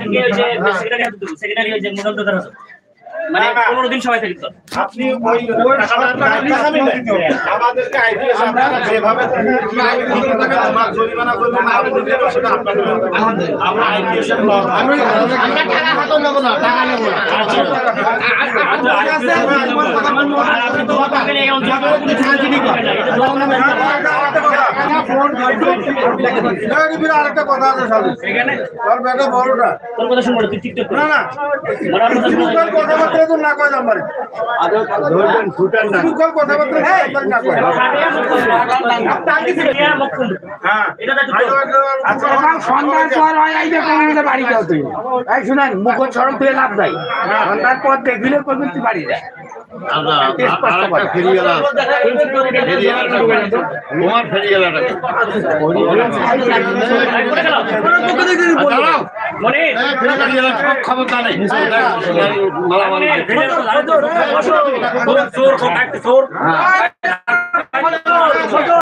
আজকে ওই যে সেক্রেটারি হাতে দেবো, সেক্রেটারি ওই যে মোড়লদার আছে মানে 15 দিন সময় থাকতো আপনি ওই আমাদেরকে আইপিএস আপনারা যেভাবে আমার জরিমানা করবেন আমরা আইপিএস এর আমরা টাকা হাতে নেব না, টাকা নেব না। আপনি তো টাকা নিয়ে এখন যাবেন আরেকটা কথা আছে সালু এখানে তোর বেটা বড়টা তোর কথা শুনবো তুই টিকটক না না কথাবার্তা তো না কয় আমার ধরবেন ফুটান না কথাবার্তা না কয় হ্যাঁ এটা তো আচ্ছা সন্ধ্যার পর হয় আইবে কোন বাড়ি যাও তুই এই শুনেন মুখ সড়ক দিয়ে লাভ নাই সন্ধ্যার পর দেখিলে করবি তুই বাড়ি যা ক্ষমতা নেই চোর